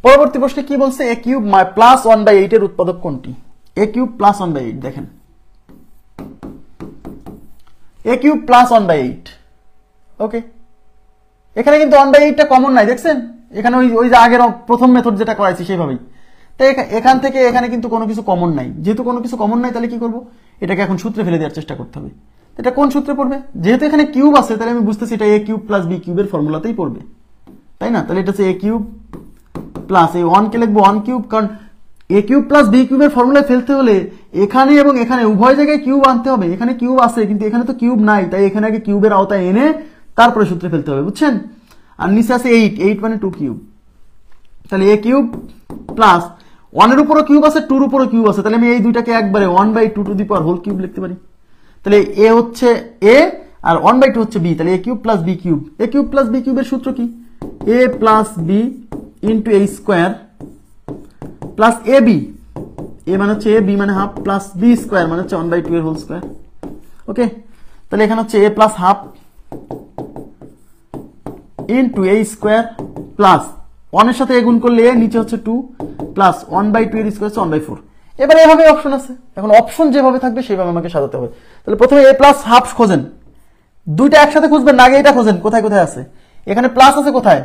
পরবর্তী প্রশ্নে কি বলছে, a কিউব প্লাস 1/8 এর উৎপাদক কোনটি? a কিউব প্লাস 1/8, দেখেন a কিউব প্লাস 1/8। ওকে, এখানে কিন্তু 1/8 টা কমন নাই, দেখছেন? এখানে ওই যে আগের প্রথম মেথড যেটা করাইছি সেভাবেই। তাই এখান থেকে এখানে কিন্তু কোনো কিছু কমন নাই। যেহেতু কোনো কিছু কমন নাই, তাহলে কি করব? এটাকে এখন সূত্রে ফেলে দেওয়ার চেষ্টা করতে হবে। এটা কোন সূত্রে পড়বে? যেহেতু এখানে কিউব আছে, তাহলে আমি বুঝতেছি এটা a কিউব প্লাস b কিউবের ফর্মুলাতেই পড়বে, তাই না? তাহলে এটা হচ্ছে a কিউব প্লাস এই 1 কে লিখবো 1 কিউব, কারণ a কিউব প্লাস b কিউবের ফর্মুলায় ফেলতে হলে এখানে এবং এখানে উভয় জায়গায় কিউব আনতে হবে। এখানে কিউব আছে কিন্তু এখানে তো কিউব নাই, তাই এখানে আগে কিউবের আওতায় এনে তারপরে সূত্রে ফেলতে হবে, বুঝছেন? আর নিচে আছে 8 মানে 2 কিউব। তাহলে a কিউব প্লাস 1 এর উপরও কিউব আছে, 2 এর উপরও কিউব আছে, তাহলে আমি এই দুইটাকে একবারে 1/2 to the power whole cube লিখতে পারি। তাহলে a হচ্ছে a আর 1/2 হচ্ছে b, তাহলে a cube plus b cube. a cube plus b কিউবের সূত্র কি? a plus b into a square plus ab, a মানে হচ্ছে a, b মানে হাফ, প্লাস b স্কোয়ার মানে হচ্ছে 1/2 এর হোল স্কোয়ার। ওকে, তাহলে এখানে হচ্ছে a plus half into a square plus 1 এর সাথে a গুণ করলে a, নিচে হচ্ছে 2 প্লাস 1/2 এর স্কোয়ার হচ্ছে 1/4। এবারে এভাবে অপশন আছে, এখন অপশন যেভাবে থাকবে সেভাবে আমাকে সাজাতে হবে। তাহলে প্রথমে a প্লাস হাফ খোঁজেন, দুইটা একসাথে খুঁজবেন না, আগে এটা খোঁজেন কোথায় কোথায় আছে। এখানে প্লাস আছে কোথায়?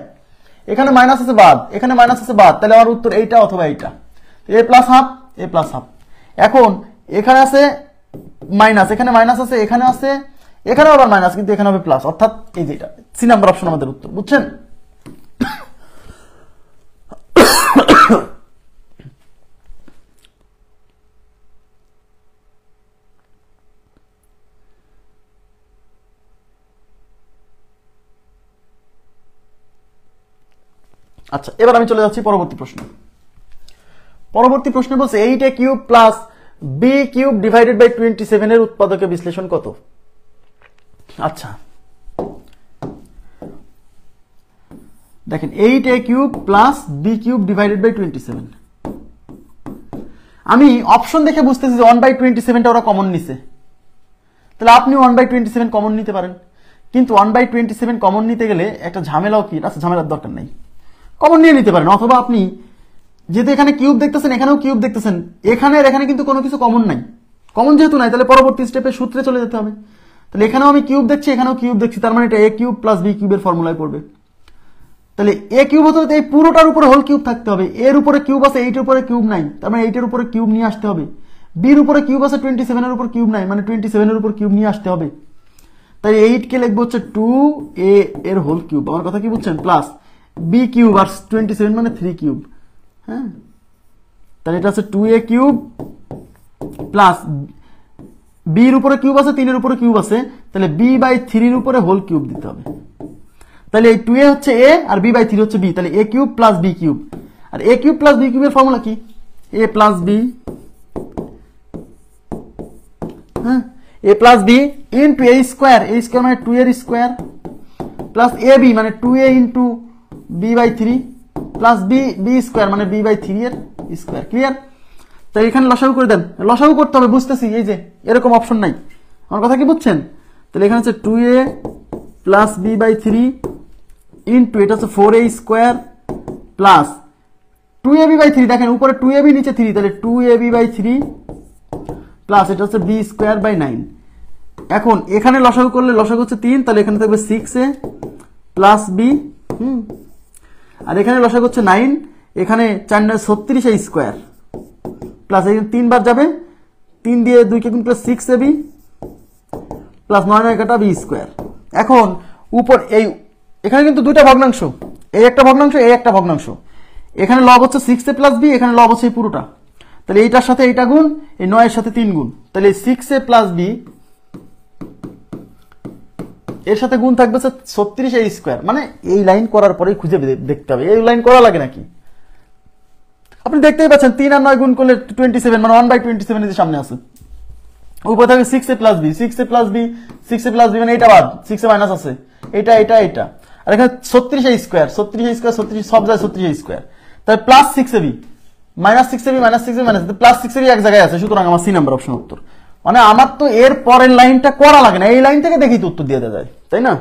এখানে মাইনাস আছে বাদ, এখানে মাইনাস আছে বাদ, তাহলে আমার উত্তর এইটা অথবা এইটা। a plus half, a plus half. এখন এখানে আছে মাইনাস, এখানে মাইনাস আছে, এখানে আছে, এখানে আবার মাইনাস, কিন্তু এখানে হবে প্লাস, অর্থাৎ এই যে এটা সি নাম্বার অপশন আমাদের উত্তর, বুঝছেন? আচ্ছা, এবার আমি চলে যাচ্ছি পরবর্তী প্রশ্ন। পরবর্তী প্রশ্ন বলছে 8a cube plus b cube divided by 27 এর উৎপাদকের বিশ্লেষণ কত? আচ্ছা, দেখেন 8a cube plus b cube divided by 27, আমি অপশন দেখে বুঝতেছি যে 1/27টা ওরা কমন নিছে, তাহলে আপনি 1/27 কমন নিতে পারেন। কিন্তু 1/27 কমন নিতে গেলে একটা ঝামেলাও কি, আচ্ছা ঝামেলার দরকার নাই, কমন নিয়ে নিতে পারেন। অথবা আপনি যেহেতু এখানে কিউব দেখতেছেন, এখানেও কিউব দেখতেছেন, এখানে কিন্তু কোনো কিছু কমন নাই, কমন যেহেতু নাই, তাহলে পরবর্তী স্টেপে সূত্রে চলে যেতে হবে। তাহলে এখানেও আমি কিউব দেখছি, এখানেও কিউব দেখছি, তার মানে এটা a কিউব প্লাস b কিউবের ফর্মুলায় পড়বে। তাহলে a কিউব হতে এই পুরোটার উপরে হোল কিউব থাকতে হবে। এর উপরে কিউব আছে, 8 এর উপরে কিউব নাই, তার মানে 8 এর উপরে কিউব নিয়ে আসতে হবে। b এর উপরে কিউব আছে, 27 এর উপর কিউব নাই, মানে 27 এর উপর কিউব নিয়ে আসতে হবে। তাই 8 কে লিখবো হচ্ছে 2a এর হোল কিউব, আমার কথা কি বুঝছেন? প্লাস b কিউব আর 27 মানে 3 কিউব। হ্যাঁ, তাহলে এটা হচ্ছে 2a কিউব প্লাস b এর উপরে কিউব আছে, 3 এর উপরে কিউব আছে, তাহলে b/3 এর উপরে হোল কিউব দিতে হবে। তাহলে এই 2a হচ্ছে a আর b/3 হচ্ছে b, তাহলে a cube plus b cube. আর a কিউব প্লাস b কিউবের ফর্মুলা কি? a প্লাস b, হ্যাঁ, a plus b into a square, a square মানে 2 এর স্কোয়ার, প্লাস ab মানে 2a into b/3 plus b square মানে b/3 এর square. Clear? তাই এখানে লসাগু করে দেন, লসাগু করতে হবে, বুঝতেছি এই যে এরকম অপশন নাই, আমার কথা কি বুঝছেন? তাহলে এখানে হচ্ছে 2a প্লাস b/3 ইন্টু এটা হচ্ছে 4a স্কোয়ার প্লাস 2ab/3, দেখেন উপরে 2ab নিচে 3, তাহলে 2ab/3 প্লাস এটা হচ্ছে b স্কোয়ার বাই 9। এখন এখানে লসাগু করলে লসাগু হচ্ছে 3, তাহলে এখানে থাকবে 6a প্লাস b, আর এখানে লসাগু হচ্ছে 9, এখানে 4 9 36a স্কোয়ার প্লাস এখানে 3 বার যাবে, 3 দিয়ে 2 কে গুণ প্লাস 6ab প্লাস 9 9 কাটা b স্কোয়ার। এখন উপর এই এখানে কিন্তু দুইটা ভগ্নাংশ, এই একটা ভগ্নাংশ, এই একটা ভগ্নাংশ, এখানে লব হচ্ছে 6a প্লাস b, এখানে লব হচ্ছে পুরোটা, তাহলে এইটার সাথে এইটা গুণ, এই 9 এর সাথে 3 গুণ, তাহলে 6a প্লাস b এর সাথে গুণ থাকবে 36a স্কোয়ার। মানে এই লাইন করার পরে খুঁজে দেখতে হবে, এই লাইন করা লাগে নাকি? আপনি দেখতেই পাচ্ছেন 3 আর 9 গুণ করলে 27, মানে 1/27 এর সামনে আছে, উপরে থাকবে 6a plus b, 6a plus b, 6a plus b মানে এটা বাদ, 6a মাইনাস আছে, এটা এটা এটা, আর এখানে 36a স্কোয়ার, 36a স্কোয়ার 36 সব যায় 36a স্কোয়ার, তাহলে plus 6ab minus 6ab minus 6ab minus, plus 6ab এক জায়গায় আছে, সুতরাং আমার সি নাম্বার অপশন উত্তর। মানে আমার তো এর পরের লাইনটা করা লাগে না, এই লাইন থেকে দেখি তো উত্তর দিয়ে দেওয়া যায়, তাই না?